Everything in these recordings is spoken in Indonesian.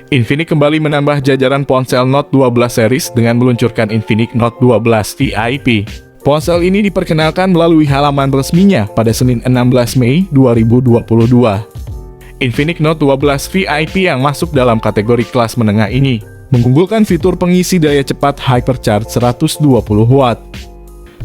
Infinix kembali menambah jajaran ponsel Note 12 series dengan meluncurkan Infinix Note 12 VIP. Ponsel ini diperkenalkan melalui halaman resminya pada Senin 16 Mei 2022. Infinix Note 12 VIP yang masuk dalam kategori kelas menengah ini mengunggulkan fitur pengisi daya cepat Hypercharge 120 Watt.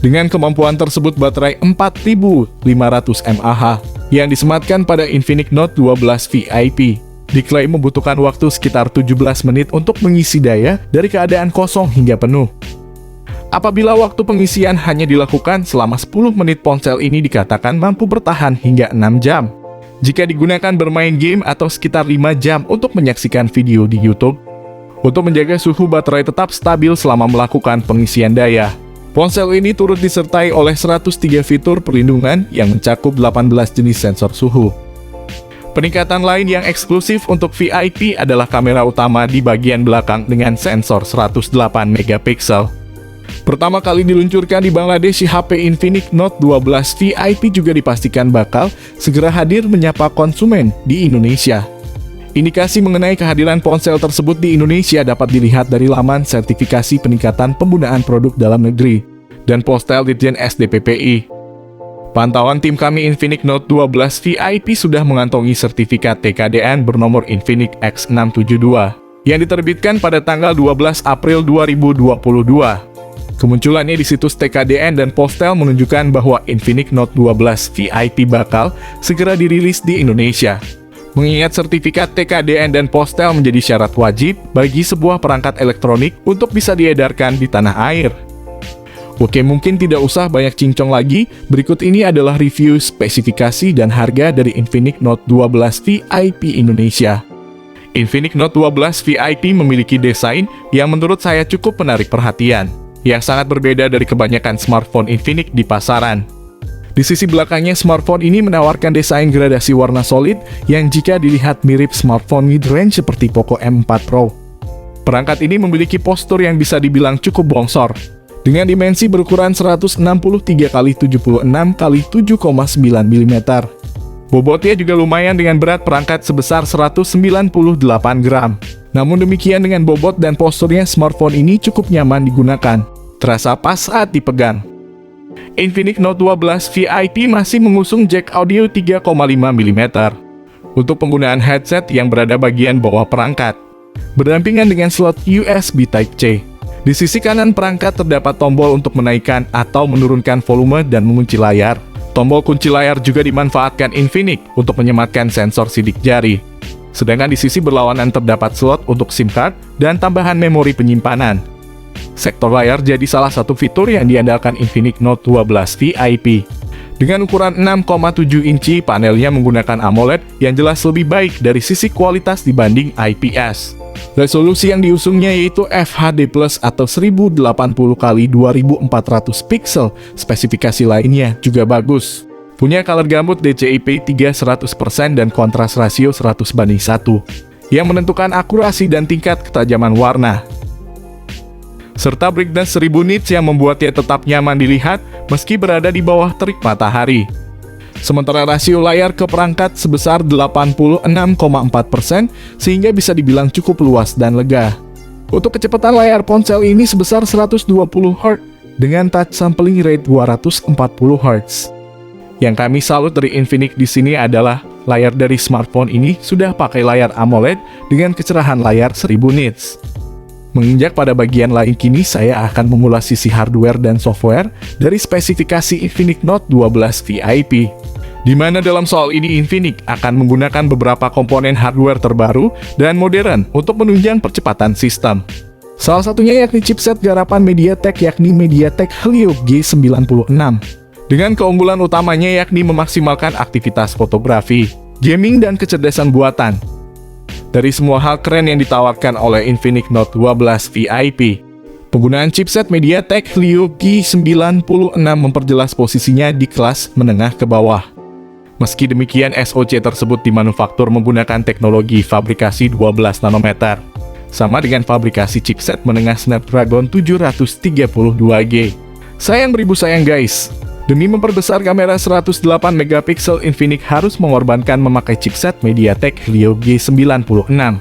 Dengan kemampuan tersebut, baterai 4500 mAh yang disematkan pada Infinix Note 12 VIP diklaim membutuhkan waktu sekitar 17 menit untuk mengisi daya dari keadaan kosong hingga penuh. Apabila waktu pengisian hanya dilakukan selama 10 menit, ponsel ini dikatakan mampu bertahan hingga 6 jam. Jika digunakan bermain game atau sekitar 5 jam untuk menyaksikan video di YouTube. Untuk menjaga suhu baterai tetap stabil selama melakukan pengisian daya, ponsel ini turut disertai oleh 103 fitur perlindungan yang mencakup 18 jenis sensor suhu. Peningkatan lain yang eksklusif untuk VIP adalah kamera utama di bagian belakang dengan sensor 108 megapiksel. Pertama kali diluncurkan di Bangladesh, HP Infinix Note 12 VIP juga dipastikan bakal segera hadir menyapa konsumen di Indonesia. Indikasi mengenai kehadiran ponsel tersebut di Indonesia dapat dilihat dari laman sertifikasi peningkatan penggunaan produk dalam negeri dan Postel Ditjen SDPPI. Pantauan tim kami, Infinix Note 12 VIP sudah mengantongi sertifikat TKDN bernomor Infinix X672 yang diterbitkan pada tanggal 12 April 2022. Kemunculannya di situs TKDN dan Postel menunjukkan bahwa Infinix Note 12 VIP bakal segera dirilis di Indonesia. Mengingat sertifikat TKDN dan Postel menjadi syarat wajib bagi sebuah perangkat elektronik untuk bisa diedarkan di tanah air. Oke, mungkin tidak usah banyak cincong lagi, berikut ini adalah review spesifikasi dan harga dari Infinix Note 12 VIP Indonesia. Infinix Note 12 VIP memiliki desain yang menurut saya cukup menarik perhatian, yang sangat berbeda dari kebanyakan smartphone Infinix di pasaran. Di sisi belakangnya, smartphone ini menawarkan desain gradasi warna solid yang jika dilihat mirip smartphone mid-range seperti Poco M4 Pro. Perangkat ini memiliki postur yang bisa dibilang cukup bongsor, dengan dimensi berukuran 163 x 76 x 7,9 mm. Bobotnya juga lumayan dengan berat perangkat sebesar 198 gram. Namun demikian, dengan bobot dan posturnya, smartphone ini cukup nyaman digunakan, terasa pas saat dipegang. Infinix Note 12 VIP masih mengusung jack audio 3,5 mm untuk penggunaan headset yang berada bagian bawah perangkat, berdampingan dengan slot USB Type-C. Di sisi kanan perangkat terdapat tombol untuk menaikkan atau menurunkan volume dan mengunci layar. Tombol kunci layar juga dimanfaatkan Infinix untuk menyematkan sensor sidik jari. Sedangkan di sisi berlawanan terdapat slot untuk SIM card dan tambahan memori penyimpanan. Sektor layar jadi salah satu fitur yang diandalkan Infinix Note 12 VIP. Dengan ukuran 6,7 inci, panelnya menggunakan AMOLED yang jelas lebih baik dari sisi kualitas dibanding IPS. Resolusi yang diusungnya yaitu FHD+ atau 1080x2400 pixel. Spesifikasi lainnya juga bagus. Punya color gamut DCI-P3 100% dan kontras rasio 100:1 yang menentukan akurasi dan tingkat ketajaman warna. Serta brightness 1000 nits yang membuatnya tetap nyaman dilihat meski berada di bawah terik matahari. Sementara rasio layar ke perangkat sebesar 86,4% sehingga bisa dibilang cukup luas dan lega. Untuk kecepatan layar ponsel ini sebesar 120 Hz dengan touch sampling rate 240 Hz. Yang kami salut dari Infinix di sini adalah layar dari smartphone ini sudah pakai layar AMOLED dengan kecerahan layar 1000 nits. Menginjak pada bagian lain, kini saya akan mengulas sisi hardware dan software dari spesifikasi Infinix Note 12 VIP. Di mana dalam soal ini Infinix akan menggunakan beberapa komponen hardware terbaru dan modern untuk menunjang percepatan sistem. Salah satunya yakni chipset garapan MediaTek yakni MediaTek Helio G96. Dengan keunggulan utamanya yakni memaksimalkan aktivitas fotografi, gaming, dan kecerdasan buatan. Dari semua hal keren yang ditawarkan oleh Infinix Note 12 VIP, penggunaan chipset MediaTek Helio G96 memperjelas posisinya di kelas menengah ke bawah. Meski demikian, SoC tersebut dimanufaktur menggunakan teknologi fabrikasi 12 nanometer, sama dengan fabrikasi chipset menengah Snapdragon 732G. Sayang beribu sayang guys, demi memperbesar kamera 108 megapiksel, Infinix harus mengorbankan memakai chipset MediaTek Helio G96.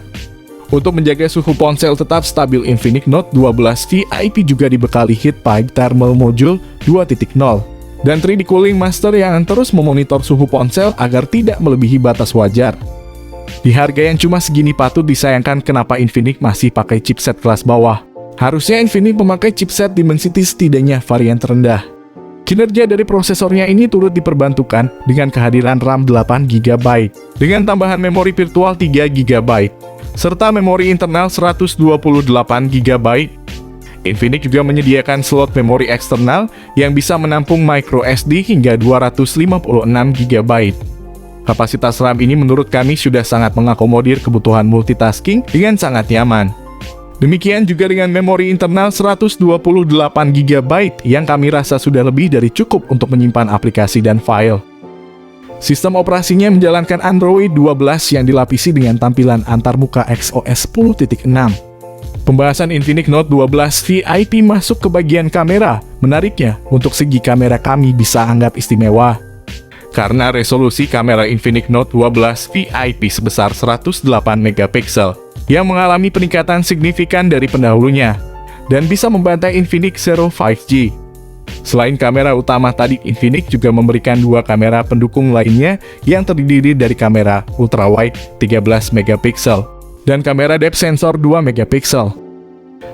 Untuk menjaga suhu ponsel tetap stabil, Infinix Note 12 VIP juga dibekali Heat Pipe Thermal Module 2.0 dan 3D Cooling Master yang terus memonitor suhu ponsel agar tidak melebihi batas wajar. Di harga yang cuma segini patut disayangkan kenapa Infinix masih pakai chipset kelas bawah. Harusnya Infinix memakai chipset Dimensity setidaknya varian terendah. Kinerja dari prosesornya ini turut diperbantukan dengan kehadiran RAM 8GB dengan tambahan memori virtual 3GB serta memori internal 128GB. Infinix juga menyediakan slot memori eksternal yang bisa menampung microSD hingga 256GB. Kapasitas RAM ini menurut kami sudah sangat mengakomodir kebutuhan multitasking dengan sangat nyaman. Demikian juga dengan memori internal 128GB yang kami rasa sudah lebih dari cukup untuk menyimpan aplikasi dan file. Sistem operasinya menjalankan Android 12 yang dilapisi dengan tampilan antarmuka XOS 10.6. Pembahasan Infinix Note 12 VIP masuk ke bagian kamera. Menariknya, untuk segi kamera kami bisa anggap istimewa. Karena resolusi kamera Infinix Note 12 VIP sebesar 108MP yang mengalami peningkatan signifikan dari pendahulunya dan bisa membantai Infinix Zero 5G. Selain kamera utama tadi, Infinix juga memberikan dua kamera pendukung lainnya yang terdiri dari kamera ultrawide 13MP dan kamera depth sensor 2MP.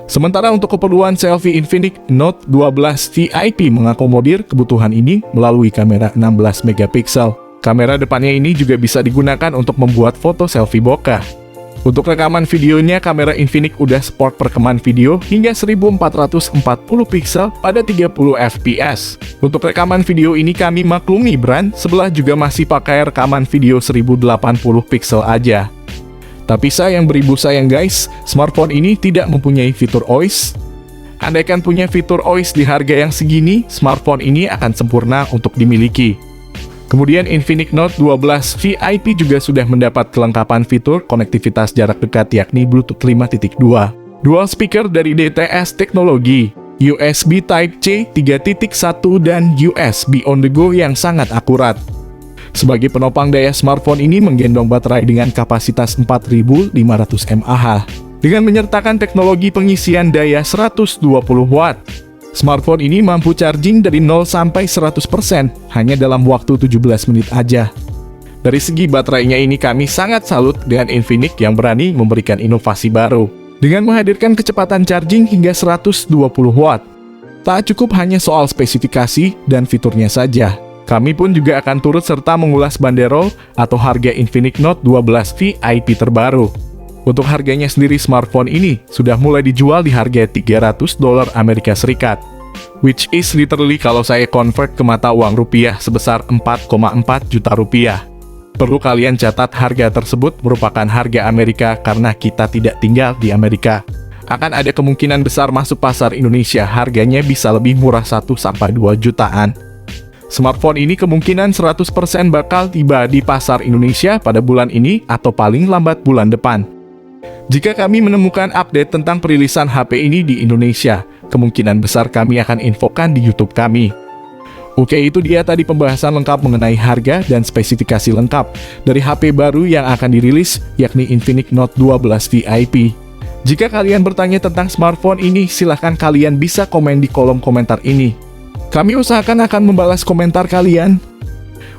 Sementara untuk keperluan selfie, Infinix Note 12 VIP mengakomodir kebutuhan ini melalui kamera 16MP. Kamera depannya ini juga bisa digunakan untuk membuat foto selfie bokeh. Untuk rekaman videonya, kamera Infinix udah support perekaman video hingga 1440 pixel pada 30 fps. Untuk rekaman video ini kami maklumi brand sebelah juga masih pakai rekaman video 1080 pixel aja. Tapi sayang beribu sayang guys, smartphone ini tidak mempunyai fitur OIS. Andaikan punya fitur OIS di harga yang segini, smartphone ini akan sempurna untuk dimiliki. Kemudian Infinix Note 12 VIP juga sudah mendapat kelengkapan fitur konektivitas jarak dekat yakni Bluetooth 5.2, dual speaker dari DTS Teknologi, USB Type-C 3.1 dan USB on the go yang sangat akurat. Sebagai penopang daya, smartphone ini menggendong baterai dengan kapasitas 4500 mAh dengan menyertakan teknologi pengisian daya 120 watt. Smartphone ini mampu charging dari 0 sampai 100% hanya dalam waktu 17 menit aja. Dari segi baterainya ini kami sangat salut dengan Infinix yang berani memberikan inovasi baru dengan menghadirkan kecepatan charging hingga 120 watt. Tak cukup hanya soal spesifikasi dan fiturnya saja, kami pun juga akan turut serta mengulas banderol atau harga Infinix Note 12 VIP terbaru. Untuk harganya sendiri, smartphone ini sudah mulai dijual di harga $300 Amerika Serikat, which is literally kalau saya convert ke mata uang rupiah sebesar 4,4 juta rupiah. Perlu kalian catat harga tersebut merupakan harga Amerika karena kita tidak tinggal di Amerika. Akan ada kemungkinan besar masuk pasar Indonesia harganya bisa lebih murah 1-2 jutaan. Smartphone ini kemungkinan 100% bakal tiba di pasar Indonesia pada bulan ini atau paling lambat bulan depan. Jika kami menemukan update tentang perilisan HP ini di Indonesia, kemungkinan besar kami akan infokan di YouTube kami. Oke, itu dia tadi pembahasan lengkap mengenai harga dan spesifikasi lengkap dari HP baru yang akan dirilis, yakni Infinix Note 12 VIP. Jika kalian bertanya tentang smartphone ini, silahkan kalian bisa komen di kolom komentar ini. Kami usahakan akan membalas komentar kalian.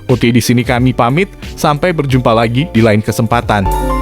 Oke, di sini kami pamit, sampai berjumpa lagi di lain kesempatan.